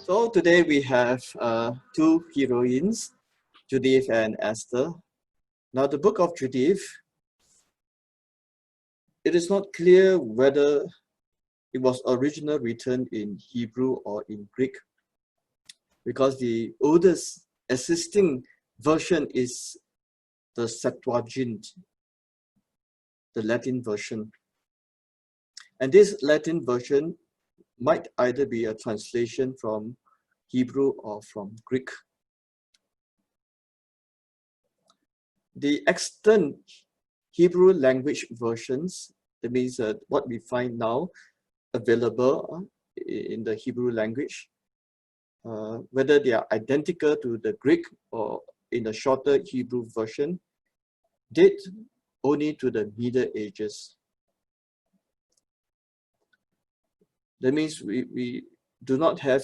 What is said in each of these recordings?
So today we have two heroines, Judith and Esther. Now the book of Judith, it is not clear whether it was originally written in Hebrew or in Greek, because the oldest existing version is the Septuagint, the Latin version. And this Latin version might either be a translation from Hebrew or from Greek. The extant Hebrew language versions, that means what we find now available in the Hebrew language, whether they are identical to the Greek or in the shorter Hebrew version, date only to the Middle Ages. That means we do not have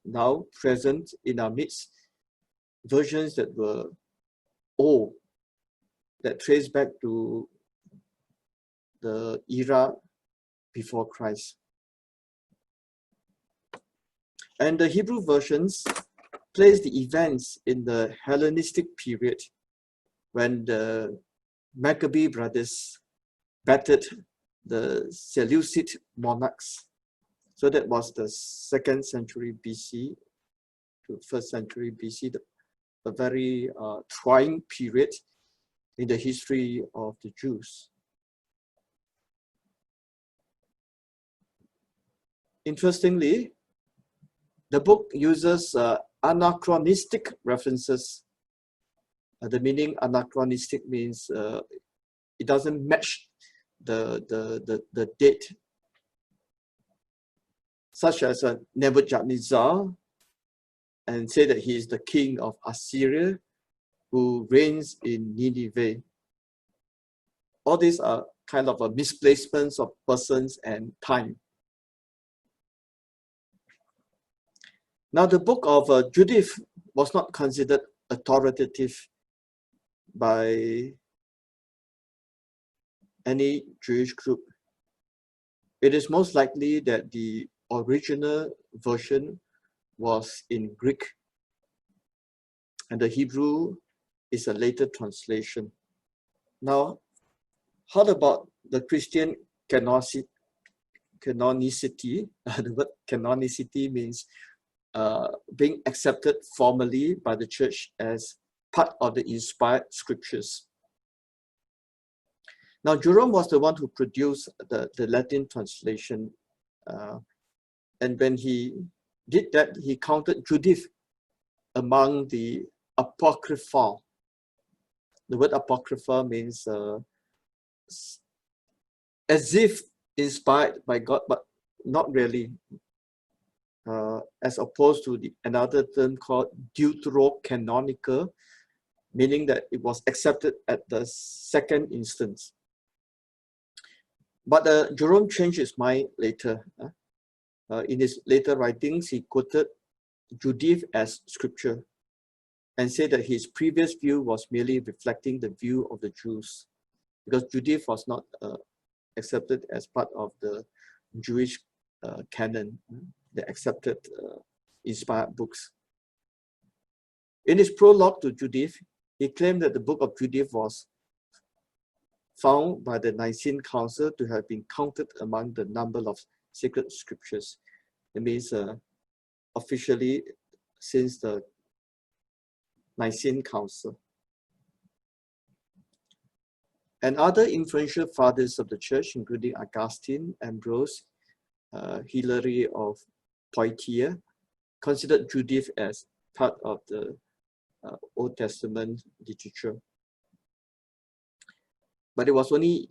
now present in our midst versions that were old, that trace back to the era before Christ. And the Hebrew versions place the events in the Hellenistic period when the Maccabee brothers battered the Seleucid monarchs. So that was the 2nd century BC to 1st century BC, a very trying period in the history of the Jews. Interestingly, the book uses anachronistic references. The meaning anachronistic means it doesn't match the date, such as Nebuchadnezzar, and say that he is the king of Assyria who reigns in Nineveh. All these are kind of misplacements of persons and time. Now, the book of Judith was not considered authoritative by any Jewish group. It is most likely that the original version was in Greek, and the Hebrew is a later translation. Now, how about the Christian canonicity? The word canonicity means being accepted formally by the church as part of the inspired scriptures. Now, Jerome was the one who produced the Latin translation. And when he did that, he counted Judith among the Apocrypha. The word Apocrypha means as if inspired by God, but not really. As opposed to another term called deuterocanonical, meaning that it was accepted at the second instance. But Jerome changed his mind later. In his later writings, he quoted Judith as scripture and said that his previous view was merely reflecting the view of the Jews, because Judith was not accepted as part of the Jewish canon, the accepted inspired books. In his prologue to Judith, he claimed that the book of Judith was found by the Nicene Council to have been counted among the number of sacred scriptures. It means officially since the Nicene Council. And other influential fathers of the church, including Augustine, Ambrose, Hilary of Poitiers, considered Judith as part of the Old Testament literature. But it was only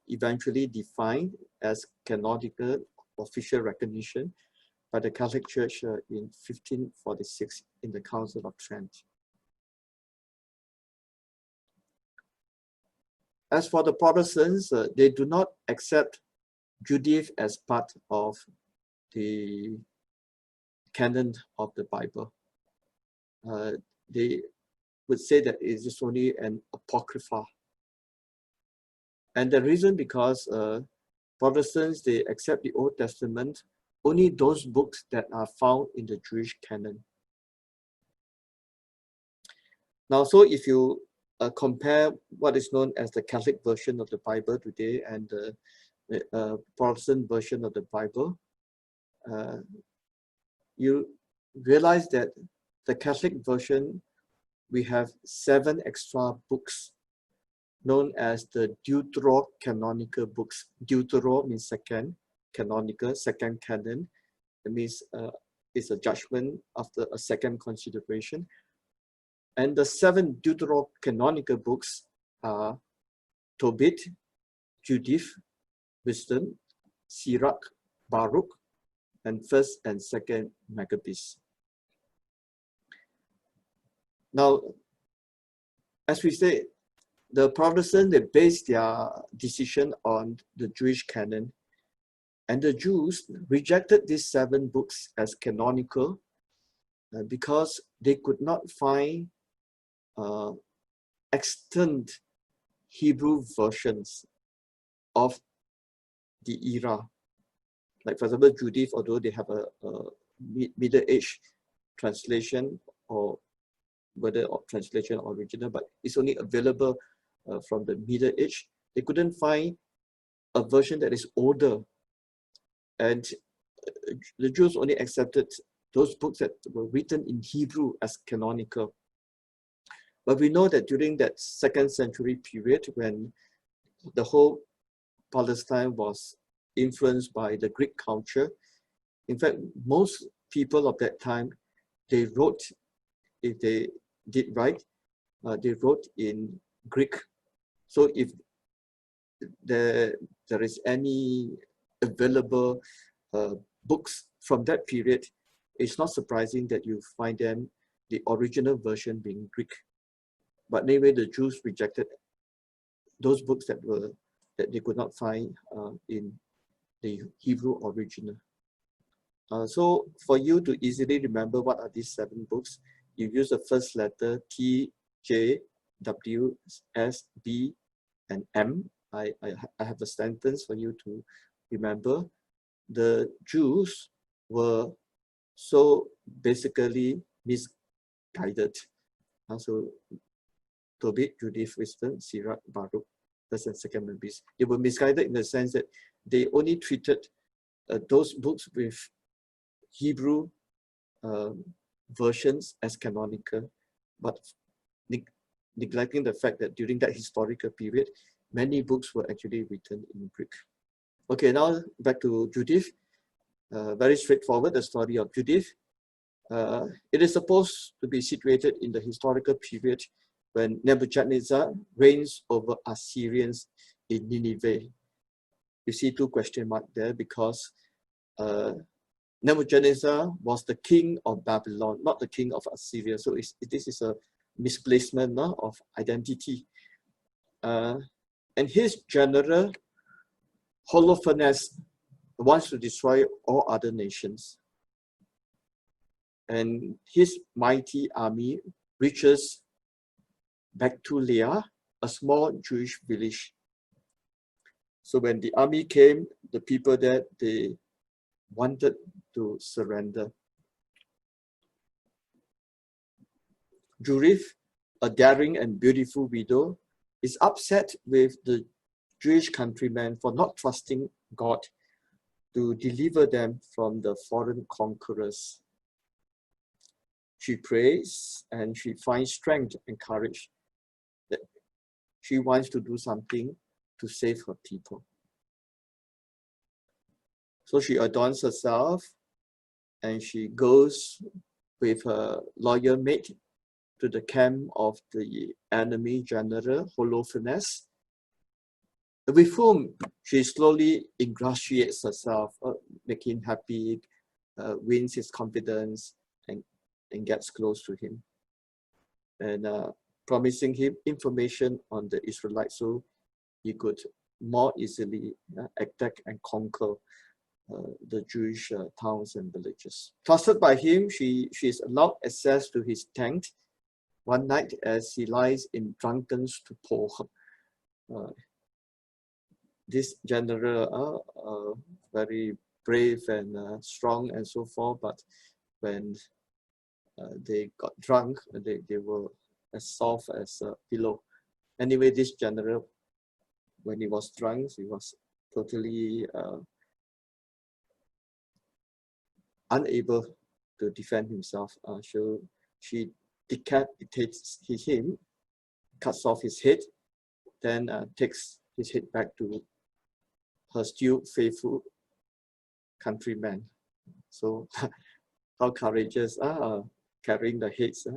eventually defined as canonical official recognition by the Catholic Church in 1546 in the Council of Trent. As for the Protestants, they do not accept Judith as part of the canon of the Bible. They would say that it is only an apocrypha. And the reason because Protestants, they accept the Old Testament only those books that are found in the Jewish canon. Now, so if you compare what is known as the Catholic version of the Bible today and the Protestant version of the Bible, you realize that the Catholic version, we have 7 extra books known as the Deuterocanonical books. Deutero means second, canonical, second canon. It means it's a judgment after a second consideration. And the 7 Deuterocanonical books are Tobit, Judith, Wisdom, Sirach, Baruch, and 1st and 2nd Maccabees. Now, as we say, the Protestants, they base their decision on the Jewish canon, and the Jews rejected these 7 books as canonical because they could not find extant Hebrew versions of the era. Like, for example, Judith, although they have a Middle Age translation, or whether translation or original, but it's only available from the Middle Age. They couldn't find a version that is older. And the Jews only accepted those books that were written in Hebrew as canonical. But we know that during that 2nd century period, when the whole Palestine was influenced by the Greek culture, in fact, most people of that time, they wrote, if they did write, they wrote in Greek. So if there is any available books from that period, it's not surprising that you find them, the original version being Greek. But anyway, the Jews rejected those books that they could not find in the Hebrew original. So for you to easily remember what are these 7 books, you use the first letter T, J, W, S, B, and M. I have a sentence for you to remember. The Jews were so basically misguided. So Tobit, Judith, Wisdom, Sirach, Baruch, 1st and 2nd Maccabees. They were misguided in the sense that they only treated those books with Hebrew versions as canonical, but neglecting the fact that during that historical period, many books were actually written in Greek. Okay, now back to Judith. Very straightforward, the story of Judith. It is supposed to be situated in the historical period when Nebuchadnezzar reigns over Assyrians in Nineveh. You see 2 question marks there because Nebuchadnezzar was the king of Babylon, not the king of Assyria. So this is a misplacement of identity. And his general, Holofernes, wants to destroy all other nations. And his mighty army reaches Bactulia, a small Jewish village. So when the army came, the people there, they wanted to surrender. Judith, a daring and beautiful widow, is upset with the Jewish countrymen for not trusting God to deliver them from the foreign conquerors. She prays and she finds strength and courage that she wants to do something to save her people. So she adorns herself and she goes with her loyal mate to the camp of the enemy general Holofernes, with whom she slowly ingratiates herself, making him happy, wins his confidence, and gets close to him, and promising him information on the Israelites so he could more easily attack and conquer the Jewish towns and villages. Trusted by him, she is allowed access to his tent one night as he lies in drunken stupor. This general, very brave and strong and so forth, but when they got drunk, they were as soft as a pillow. Anyway, this general, when he was drunk, he was totally unable to defend himself. So she decapitates him, cuts off his head, then takes his head back to her still faithful countrymen. So how courageous carrying the heads.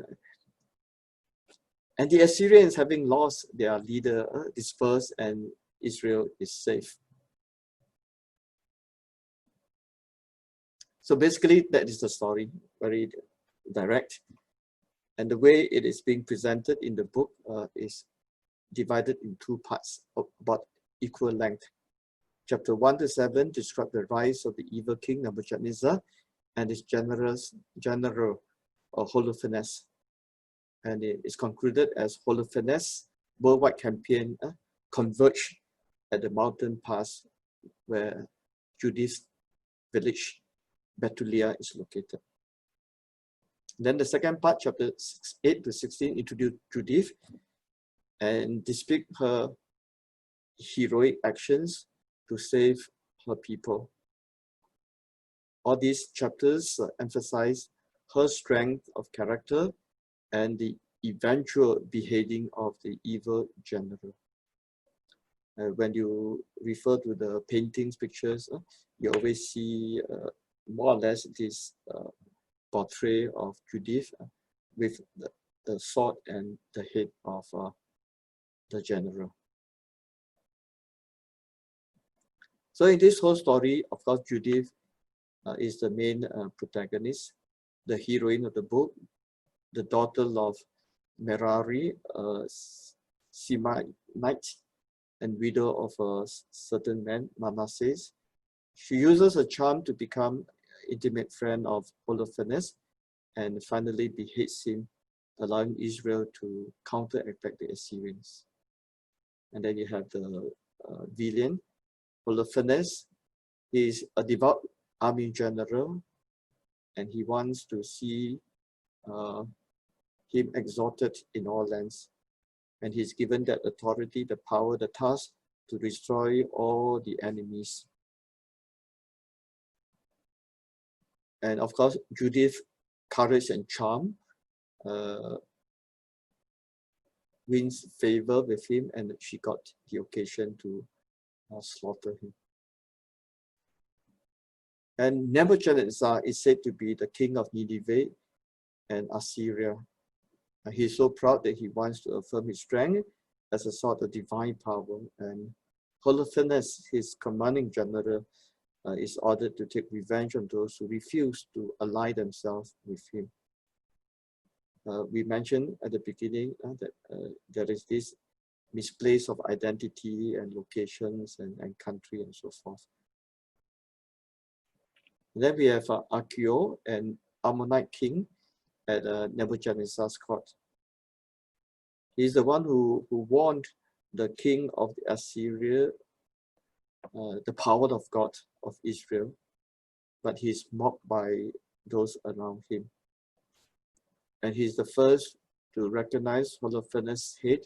And the Assyrians, having lost their leader, dispersed, and Israel is safe. So basically, that is the story, very direct. And the way it is being presented in the book is divided in two parts of about equal length. Chapter 1 to 7 describe the rise of the evil king Nebuchadnezzar and his general Holofernes. And it is concluded as Holofernes' worldwide campaign converged at the mountain pass where Judith's village, Bethulia, is located. Then the second part, chapter 8 to 16, introduced Judith and depict her heroic actions to save her people. All these chapters emphasize her strength of character and the eventual beheading of the evil general. When you refer to the paintings, pictures, you always see more or less this portrait of Judith with the sword and the head of the general. So in this whole story, of course, Judith is the main protagonist, the heroine of the book, the daughter of Merari, a Semite and widow of a certain man, Manasseh. She uses a charm to become intimate friend of Holofernes and finally beheads him, allowing Israel to counterattack the Assyrians. And then you have the villain, Holofernes. He is a devout army general, and he wants to see him exalted in all lands. And he's given that authority, the power, the task to destroy all the enemies. And of course, Judith's courage and charm wins favor with him, and she got the occasion to slaughter him. And Nebuchadnezzar is said to be the king of Nineveh and Assyria. He's so proud that he wants to affirm his strength as a sort of divine power. And Holofernes, his commanding general, is ordered to take revenge on those who refuse to ally themselves with him. We mentioned at the beginning that there is this misplace of identity and locations and country and so forth. And then we have Achio, an Ammonite king at Nebuchadnezzar's court. He's the one who warned the king of the Assyria, the power of God of Israel, but he's mocked by those around him. And he's the first to recognize Holofernes' head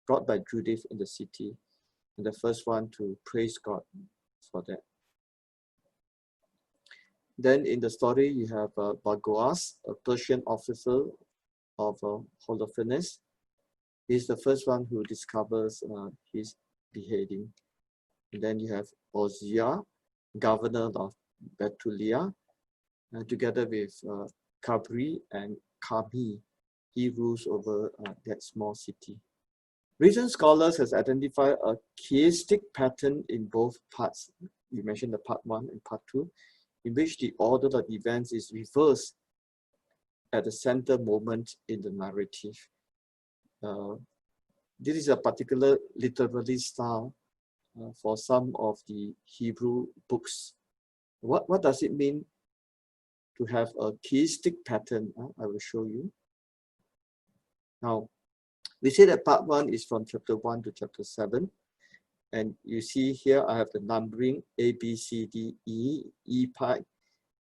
brought by Judith in the city, and the first one to praise God for that. Then in the story, you have Bagoas, a Persian officer of Holofernes. He's the first one who discovers his beheading. And then you have Ozia, governor of Bethulia, together with Kabri and Kami. He rules over that small city. Recent scholars has identified a chiastic pattern in both parts. You mentioned the part 1 and part 2, in which the order of events is reversed at the center moment in the narrative. This is a particular literary style for some of the Hebrew books. What does it mean to have a chiastic pattern? I will show you. Now, we say that part 1 is from chapter 1 to chapter 7. And you see here, I have the numbering A, B, C, D, E, E pi,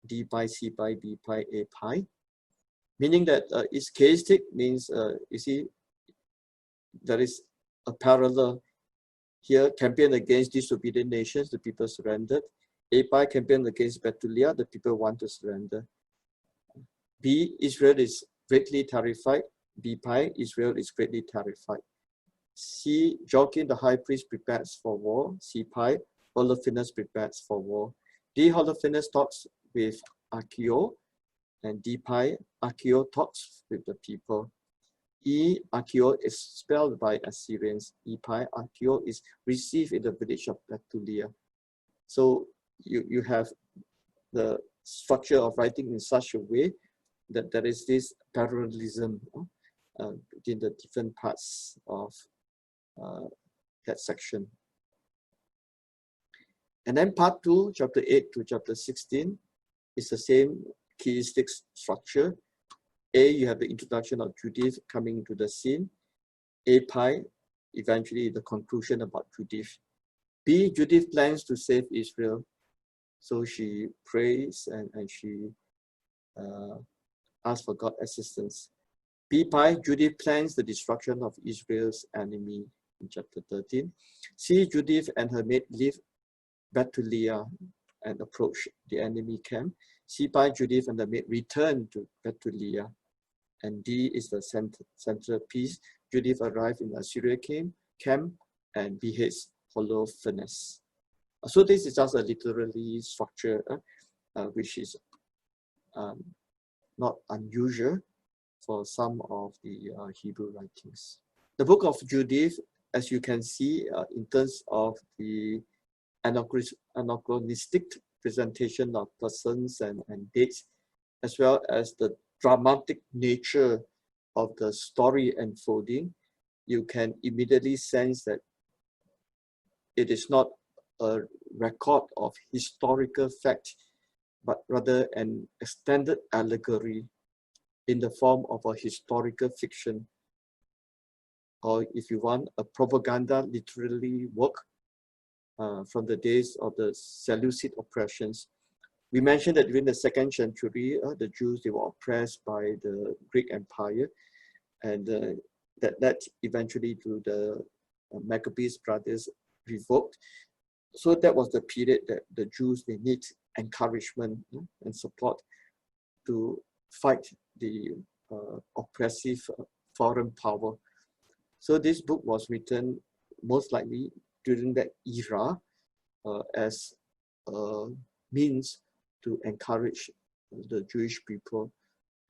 D pi, C pi, B pi, A pi, meaning that it's chaistic means, you see, there is a parallel here, campaign against disobedient nations, the people surrendered. A pi campaign against Bethulia, the people want to surrender. B, Israel is greatly terrified. B pi, Israel is greatly terrified. C, Joachim the high priest prepares for war. C pi, Holofernes prepares for war. D, Holofernes talks with Achio, and D pi, Achio talks with the people. E, Achio is expelled by Assyrians. E pi, Achio is received in the village of Bethulia. So you have the structure of writing in such a way that there is this parallelism between the different parts of that section. And then part 2, chapter 8 to chapter 16, is the same chiastic structure. A, you have the introduction of Judith coming into the scene. A pi, eventually the conclusion about Judith. B, Judith plans to save Israel. So she prays and she asks for God's assistance. B pi, Judith plans the destruction of Israel's enemy in chapter 13. C, Judith and her maid leave Bethulia and approach the enemy camp. C pi, Judith and the maid return to Bethulia. And D is the central piece. Judith arrived in Assyria camp and beheads Holofernes. So this is just a literary structure, which is not unusual for some of the Hebrew writings. The book of Judith, as you can see, in terms of the anachronistic presentation of persons and dates, as well as the dramatic nature of the story unfolding, you can immediately sense that it is not a record of historical fact, but rather an extended allegory in the form of a historical fiction, or if you want, a propaganda literary work from the days of the Seleucid oppressions. We mentioned that during the 2nd century, the Jews, they were oppressed by the Greek Empire, and that led eventually to the Maccabees brothers revolt. So that was the period that the Jews, they need encouragement and support to fight the oppressive foreign power. So this book was written most likely during that era as a means to encourage the Jewish people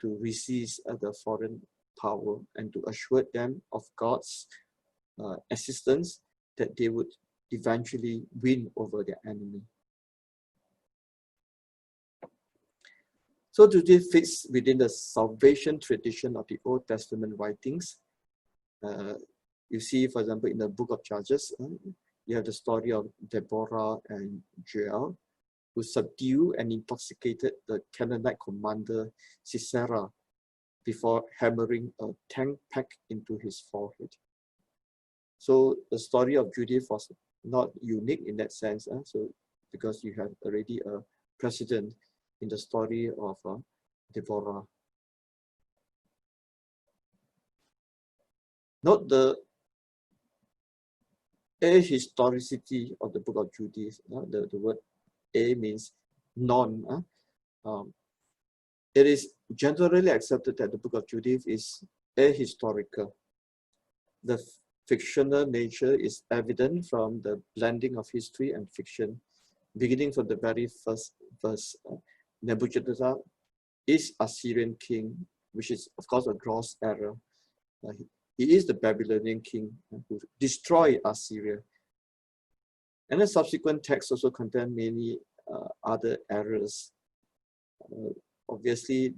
to resist the foreign power and to assure them of God's assistance, that they would eventually win over their enemy. So Judith fits within the salvation tradition of the Old Testament writings. You see, for example, in the book of Judges, you have the story of Deborah and Jael, who subdued and intoxicated the Canaanite commander Sisera before hammering a tank pack into his forehead. So the story of Judith was not unique in that sense, so because you have already a precedent in the story of Deborah. Note the ahistoricity of the book of Judith. The word A means non. It is generally accepted that the book of Judith is ahistorical. The fictional nature is evident from the blending of history and fiction, beginning from the very first verse. Nebuchadnezzar is Assyrian king, which is of course a gross error. He is the Babylonian king who destroyed Assyria. And the subsequent texts also contain many other errors. Obviously,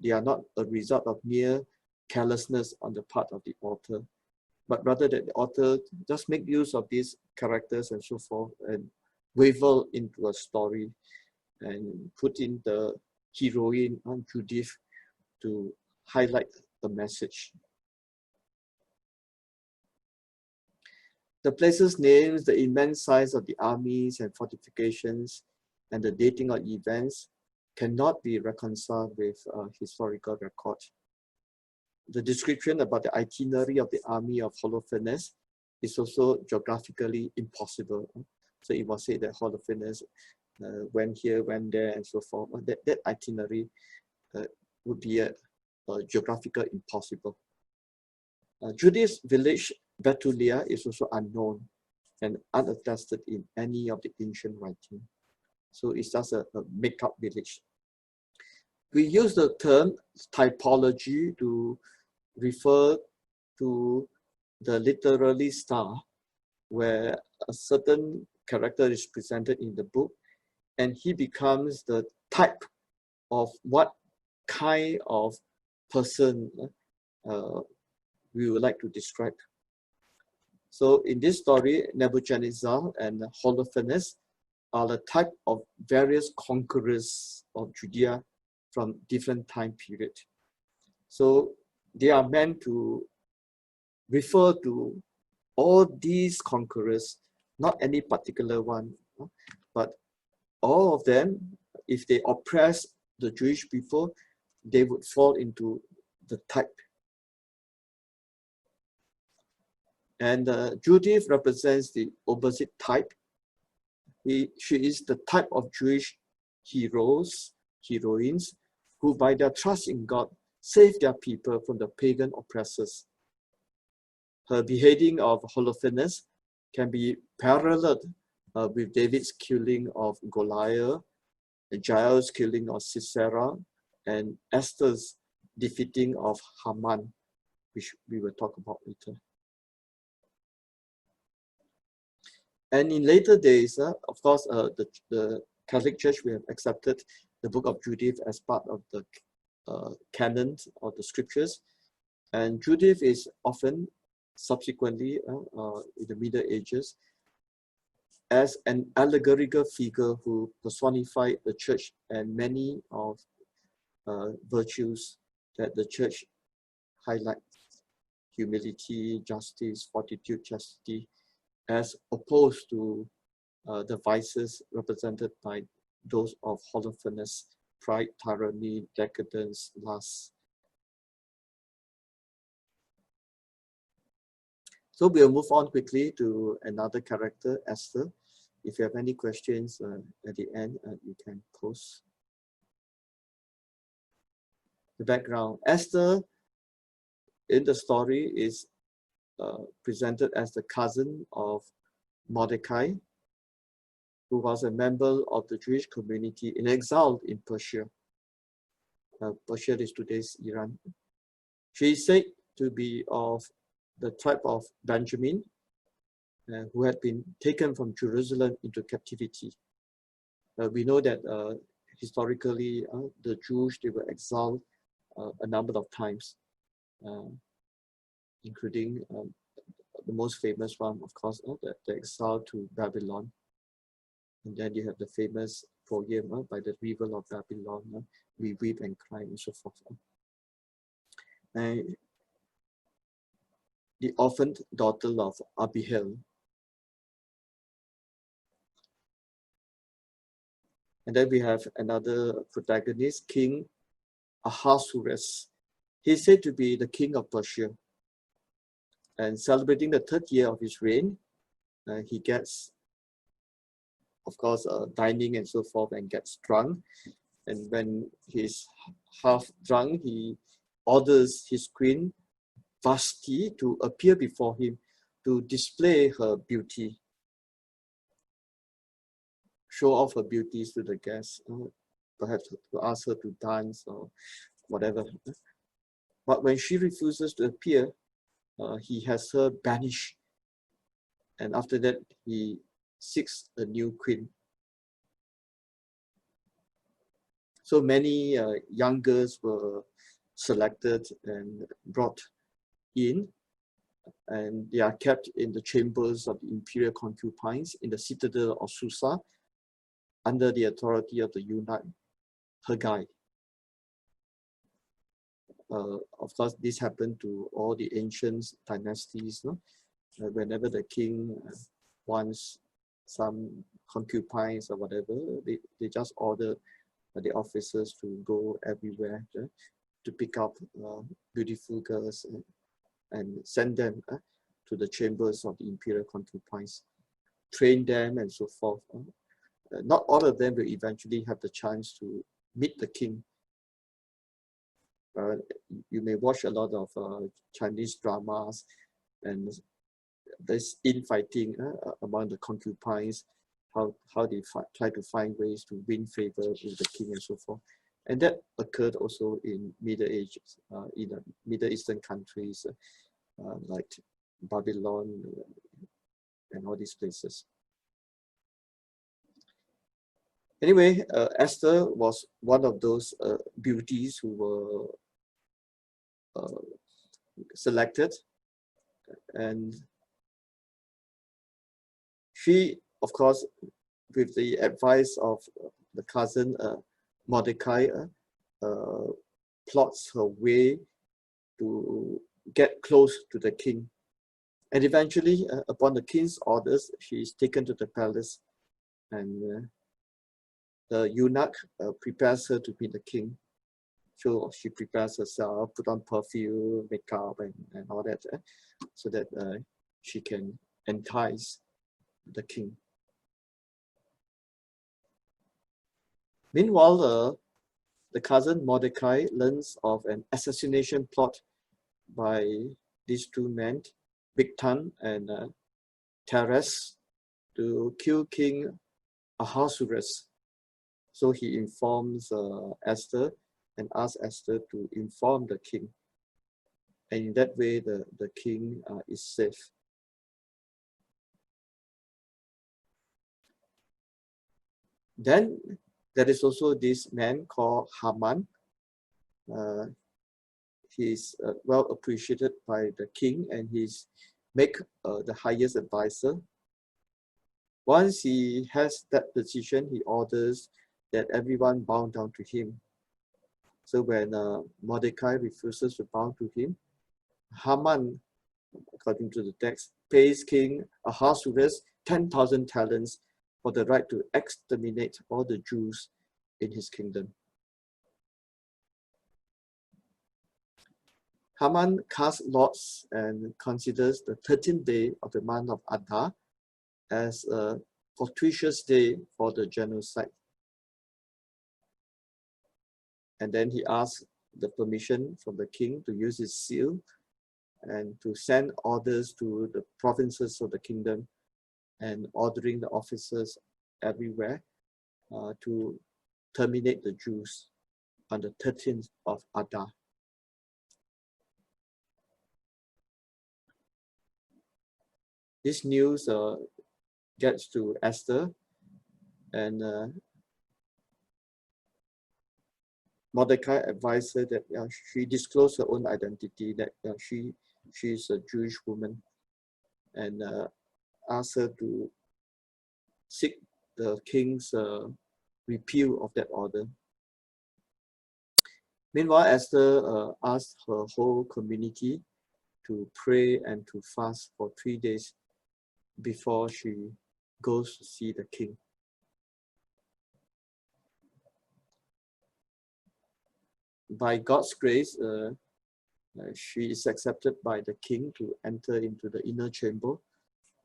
they are not a result of mere carelessness on the part of the author, but rather that the author just make use of these characters and so forth and waver into a story and put in the heroine on Judith to highlight the message. The places names, the immense size of the armies and fortifications, and the dating of events cannot be reconciled with historical record. The description about the itinerary of the army of Holofernes is also geographically impossible. So it was said that Holofernes went here, went there, and so forth. That itinerary would be a geographical impossible. Judith's village, Betulia, is also unknown and unattested in any of the ancient writing. So it's just a make-up village. We use the term typology to refer to the literary style, where a certain character is presented in the book and he becomes the type of what kind of person we would like to describe. So in this story, Nebuchadnezzar and Holofernes are the type of various conquerors of Judea from different time period. So they are meant to refer to all these conquerors, not any particular one, but all of them. If they oppress the Jewish people, they would fall into the type. And Judith represents the opposite type. She is the type of Jewish heroes, heroines, who by their trust in God save their people from the pagan oppressors. Her beheading of Holofernes can be paralleled with David's killing of Goliath, Jael's killing of Sisera, and Esther's defeating of Haman, which we will talk about later. And in later days, of course, the Catholic Church, we have accepted the book of Judith as part of the canon of the scriptures. And Judith is often subsequently in the Middle Ages as an allegorical figure who personified the church and many of virtues that the church highlights: humility, justice, fortitude, chastity, as opposed to the vices represented by those of Holofernes: pride, tyranny, decadence, lust. So we'll move on quickly to another character, Esther. If you have any questions at the end, you can post. The background: Esther in the story is presented as the cousin of Mordecai, who was a member of the Jewish community in exile in Persia. Persia is today's Iran. She is said to be of the tribe of Benjamin, who had been taken from Jerusalem into captivity. We know that historically, the Jews, they were exiled a number of times, including the most famous one, of course, the exile to Babylon. And then you have the famous poem by the river of Babylon, we weep and cry, and so forth. And the orphaned daughter of Abihail. And then we have another protagonist, King Ahasuerus. He's said to be the king of Persia. And celebrating the 3rd year of his reign, he gets, of course, dining and so forth, and gets drunk. And when he's half drunk, he orders his queen, Vashti, to appear before him to display her beauty, show off her beauties to the guests, perhaps to ask her to dance or whatever. But when she refuses to appear, he has her banished. And after that, he seeks a new queen. So many young girls were selected and brought in, and they are kept in the chambers of the imperial concubines in the citadel of Susa under the authority of the eunuch Hegai. Of course, this happened to all the ancient dynasties, no? whenever the king wants some concubines or whatever, they just order the officers to go everywhere to pick up beautiful girls and send them to the chambers of the imperial concubines, train them and so forth. Not all of them will eventually have the chance to meet the king. You may watch a lot of Chinese dramas, and there's infighting among the concubines, how they try to find ways to win favor with the king and so forth. And that occurred also in Middle Ages, in the Middle Eastern countries like Babylon and all these places. Anyway, Esther was one of those beauties who were selected, and she, of course, with the advice of the cousin Mordecai, plots her way to get close to the king. And eventually, upon the king's orders, she is taken to the palace, and the eunuch prepares her to meet the king. So she prepares herself, put on perfume, makeup, and all that, so that she can entice the king. Meanwhile, the cousin Mordecai learns of an assassination plot by these two men, Bigtan and Teres, to kill King Ahasuerus. So he informs Esther and asks Esther to inform the king. And in that way, the king is safe. Then there is also this man called Haman. He's well appreciated by the king, and he's made the highest advisor. Once he has that position, he orders that everyone bow down to him. So when Mordecai refuses to bow to him, Haman, according to the text, pays King Ahasuerus 10,000 talents for the right to exterminate all the Jews in his kingdom. Haman casts lots and considers the 13th day of the month of Adar as a fortuitous day for the genocide. And then he asks the permission from the king to use his seal and to send orders to the provinces of the kingdom, and ordering the officers everywhere to terminate the Jews on the 13th of Adar. This news gets to Esther, and Mordecai advised her that she disclosed her own identity, that she is a Jewish woman, and asked her to seek the king's repeal of that order. Meanwhile, Esther asked her whole community to pray and to fast for 3 days before she goes to see the king. By God's grace, she is accepted by the king to enter into the inner chamber.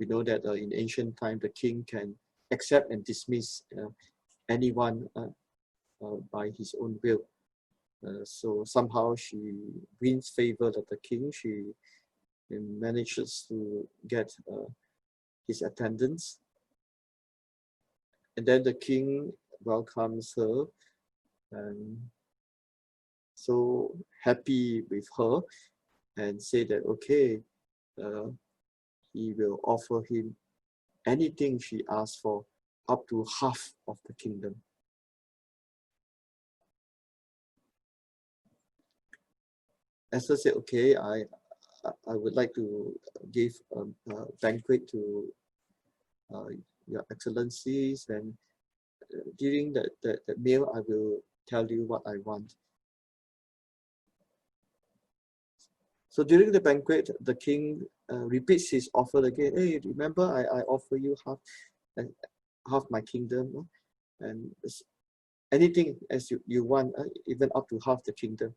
We know that in ancient time, the king can accept and dismiss anyone by his own will. So somehow she wins favor of the king. She manages to get his attendance. And then the king welcomes her, and so happy with her, and say that, okay, he will offer him anything she asks for, up to half of the kingdom. Esther said, okay, I would like to give a banquet to your excellencies, and during the meal, I will tell you what I want. So during the banquet, the king repeats his offer again. Hey, remember I offer you half my kingdom, and anything as you want, even up to half the kingdom.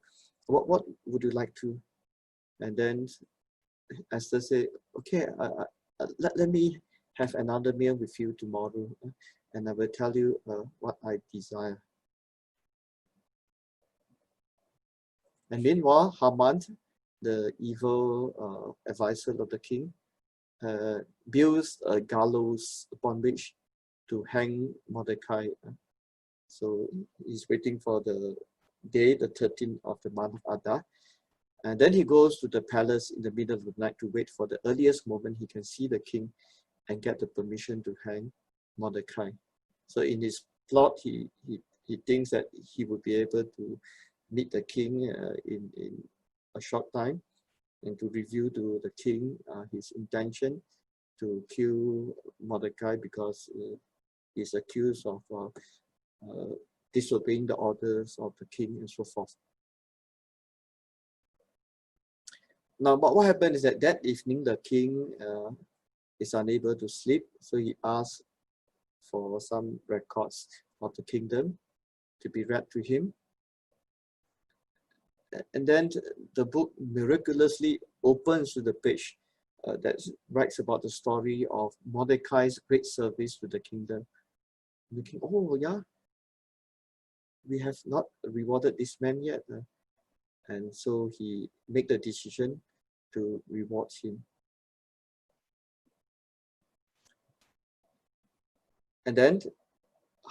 What would you like to? And then Esther said, okay, let me have another meal with you tomorrow, and I will tell you what I desire. And meanwhile, Haman, the evil advisor of the king, builds a gallows upon which to hang Mordecai. So he's waiting for the day, the 13th of the month of Adar. And then he goes to the palace in the middle of the night to wait for the earliest moment he can see the king and get the permission to hang Mordecai. So in his plot, he thinks that he would be able to meet the king in a short time and to reveal to the king his intention to kill Mordecai because he's accused of disobeying the orders of the king and so forth. Now, but what happened is that evening the king is unable to sleep, so he asks for some records of the kingdom to be read to him. And then the book miraculously opens to the page that writes about the story of Mordecai's great service to the kingdom. The king, oh yeah, we have not rewarded this man yet. And so he made the decision to reward him. And then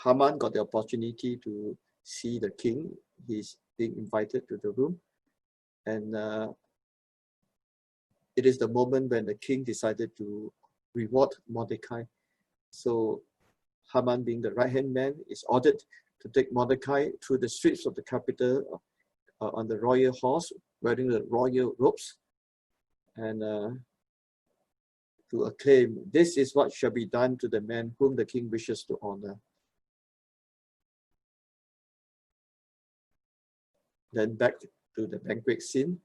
Haman got the opportunity to see the king. He's being invited to the room. And it is the moment when the king decided to reward Mordecai. So Haman, being the right-hand man, is ordered to take Mordecai through the streets of the capital on the royal horse, wearing the royal robes, and to acclaim, this is what shall be done to the man whom the king wishes to honor. Then back to the banquet scene.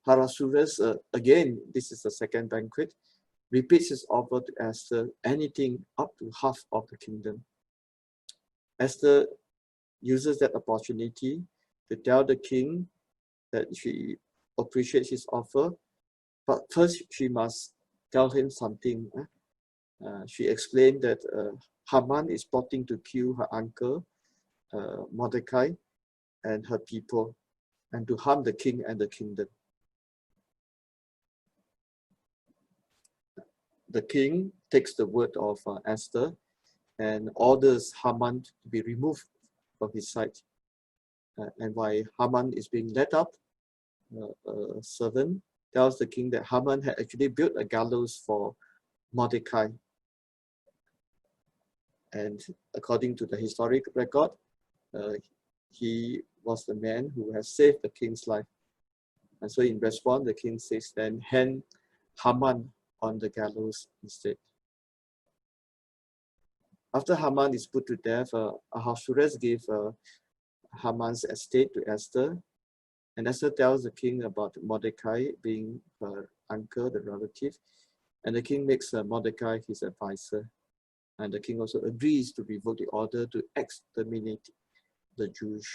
Ahasuerus, again, this is the second banquet, repeats his offer to Esther, anything up to half of the kingdom. Esther uses that opportunity to tell the king that she appreciates his offer, but first she must tell him something. She explained that Haman is plotting to kill her uncle, Mordecai, and her people, and to harm the king and the kingdom. The king takes the word of Esther and orders Haman to be removed from his sight. And while Haman is being led up, a servant tells the king that Haman had actually built a gallows for Mordecai. And according to the historic record, he was the man who has saved the king's life. And so in response, the king says, then hang Haman on the gallows instead. After Haman is put to death, Ahasuerus gave Haman's estate to Esther, and Esther tells the king about Mordecai being her uncle, the relative, and the king makes Mordecai his advisor. And the king also agrees to revoke the order to exterminate the Jews.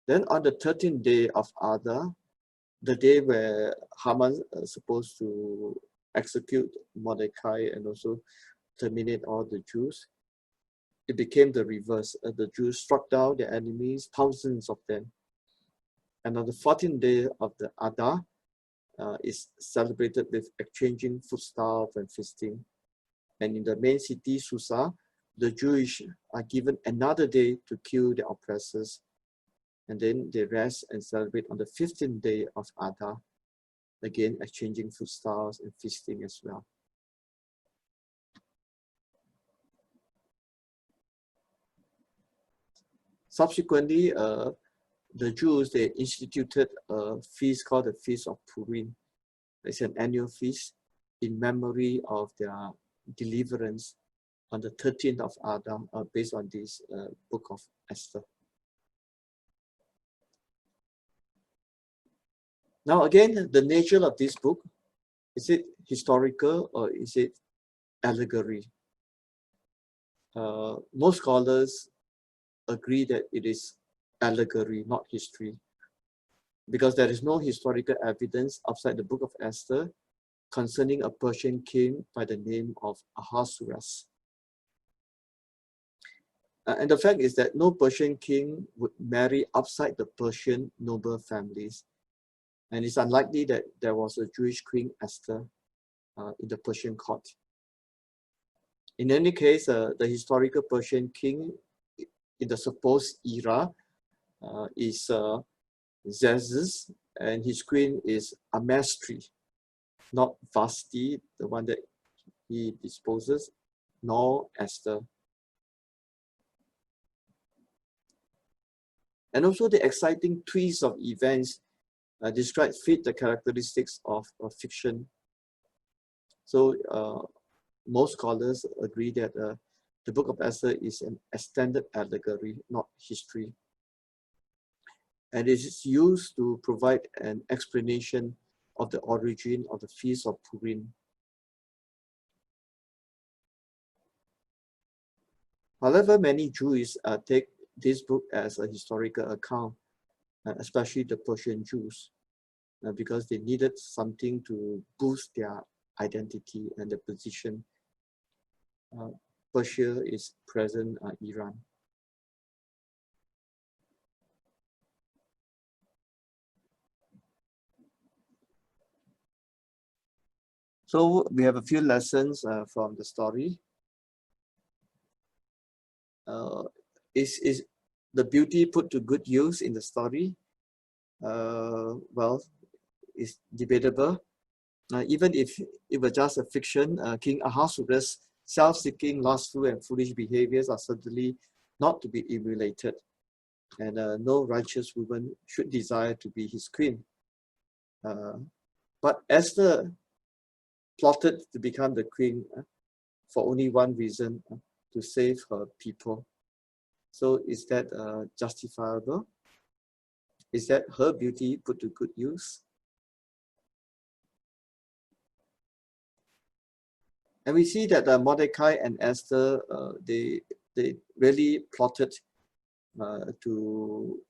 Then on the 13th day of Adar, the day where Haman is supposed to execute Mordecai and also terminate all the Jews, it became the reverse. The Jews struck down their enemies, thousands of them. And on the 14th day of the Adar is celebrated with exchanging foodstuff and feasting. And in the main city, Susa, the Jewish are given another day to kill their oppressors. And then they rest and celebrate on the 15th day of Adar, again exchanging foodstuffs and feasting as well. Subsequently, the Jews, they instituted a feast called the Feast of Purim. It's an annual feast in memory of their deliverance on the 13th of Adar, based on this book of Esther. Now again, the nature of this book, is it historical or is it allegory? Most scholars agree that it is allegory, not history, because there is no historical evidence outside the book of Esther concerning a Persian king by the name of Ahasuerus. And the fact is that no Persian king would marry outside the Persian noble families. And it's unlikely that there was a Jewish Queen Esther in the Persian court. In any case, the historical Persian king in the supposed era is Xerxes, and his queen is Amestri, not Vashti, the one that he disposes, nor Esther. And also the exciting twist of events described fit the characteristics of fiction. So most scholars agree that the book of Esther is an extended allegory, not history. And it is used to provide an explanation of the origin of the Feast of Purim. However, many Jews take this book as a historical account, especially the Persian Jews, because they needed something to boost their identity and their position. Persia is present Iran. So we have a few lessons from the story. Is the beauty put to good use in the story? Well, it's debatable. Even if it were just a fiction, King Ahasuerus' self-seeking, lustful, and foolish behaviors are certainly not to be emulated. And no righteous woman should desire to be his queen. But Esther plotted to become the queen for only one reason, to save her people. So is that justifiable? Is that her beauty put to good use? And we see that Mordecai and Esther, they really plotted to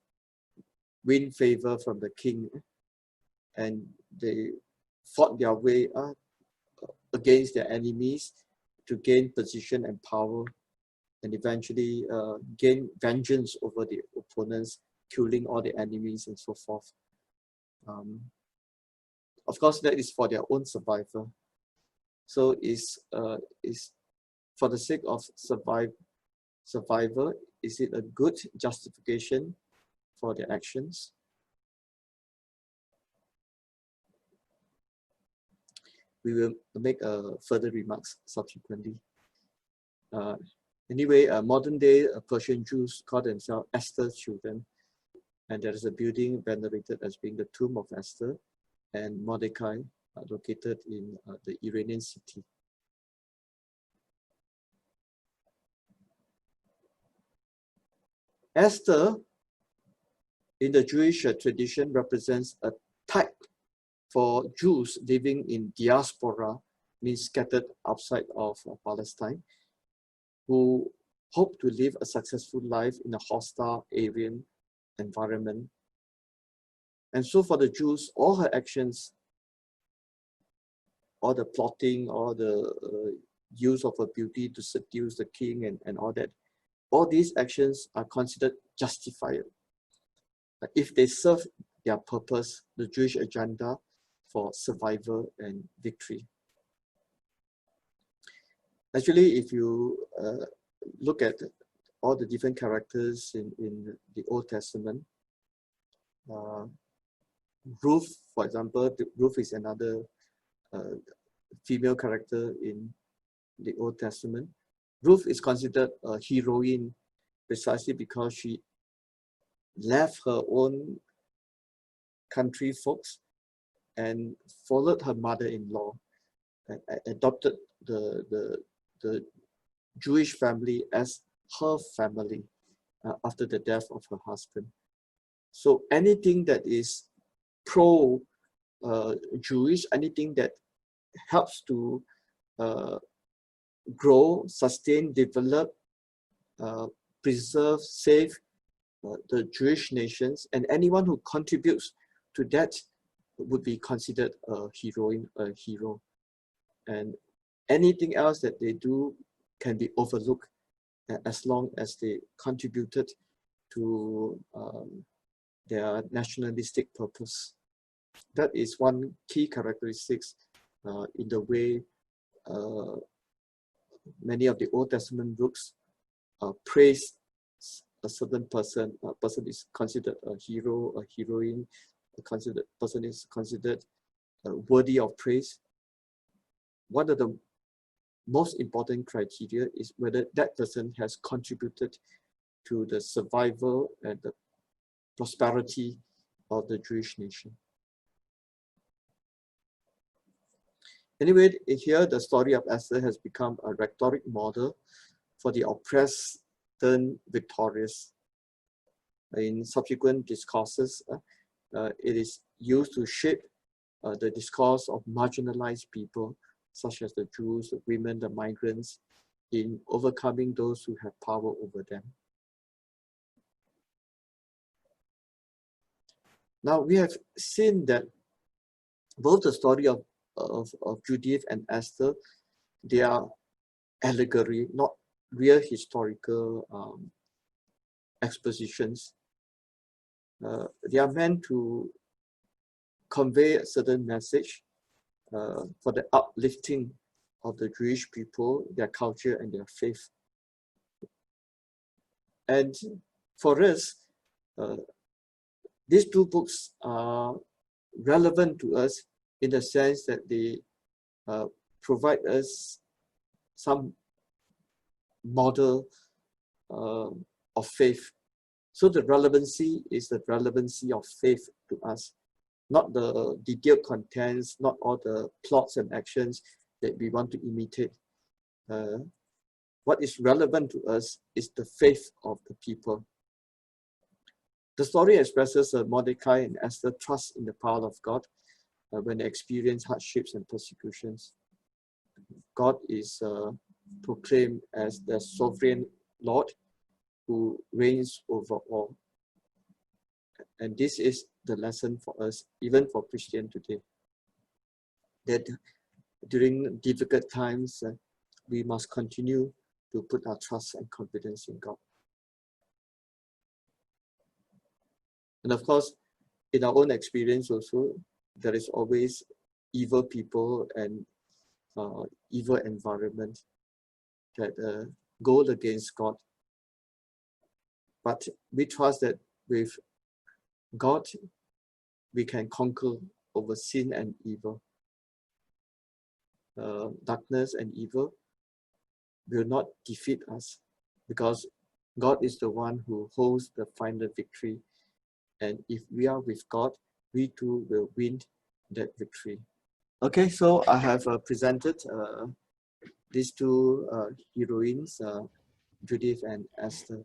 win favor from the king, and they fought their way against their enemies to gain position and power, and eventually gain vengeance over the opponents, killing all the enemies and so forth. Of course, that is for their own survival. So is for the sake of survival, is it a good justification for their actions? We will make further remarks subsequently. Anyway, modern day Persian Jews call themselves Esther's children, and there is a building venerated as being the tomb of Esther and Mordecai, located in the Iranian city. Esther, in the Jewish tradition, represents a type for Jews living in diaspora, means scattered outside of Palestine, who hope to live a successful life in a hostile Aryan environment. And so for the Jews, all her actions, all the plotting, all the use of her beauty to seduce the king and all that, all these actions are considered justified if they serve their purpose, the Jewish agenda for survival and victory. Actually, if you look at all the different characters in the Old Testament, Ruth, for example, Ruth is another female character in the Old Testament. Ruth is considered a heroine precisely because she left her own country folks and followed her mother-in-law and adopted the Jewish family as her family after the death of her husband. So anything that is pro-Jewish, anything that helps to grow, sustain, develop, preserve, save the Jewish nations, and anyone who contributes to that would be considered a heroine, a hero. And anything else that they do can be overlooked as long as they contributed to their nationalistic purpose. That is one key characteristics in the way many of the Old Testament books praise a certain person. A person is considered a hero, a heroine. Person is considered worthy of praise. One of the most important criteria is whether that person has contributed to the survival and the prosperity of the Jewish nation. Anyway, here the story of Esther has become a rhetoric model for the oppressed turned victorious. In subsequent discourses, it is used to shape the discourse of marginalized people, such as the Jews, the women, the migrants, in overcoming those who have power over them. Now, we have seen that both the story of Judith and Esther, they are allegory, not real historical expositions. They are meant to convey a certain message for the uplifting of the Jewish people, their culture and their faith. And for us, these two books are relevant to us in the sense that they provide us some model of faith. So the relevancy is the relevancy of faith to us, not the detailed contents, not all the plots and actions that we want to imitate. What is relevant to us is the faith of the people. The story expresses Mordecai and Esther trust in the power of God when they experience hardships and persecutions. God is proclaimed as the sovereign Lord who reigns over all. And this is the lesson for us, even for Christians today, that during difficult times, we must continue to put our trust and confidence in God. And of course, in our own experience also, there is always evil people and evil environment that go against God. But we trust that with God, we can conquer over sin and evil. Darkness and evil will not defeat us because God is the one who holds the final victory. And if we are with God, we too will win that victory. Okay, so I have presented these two heroines, Judith and Esther.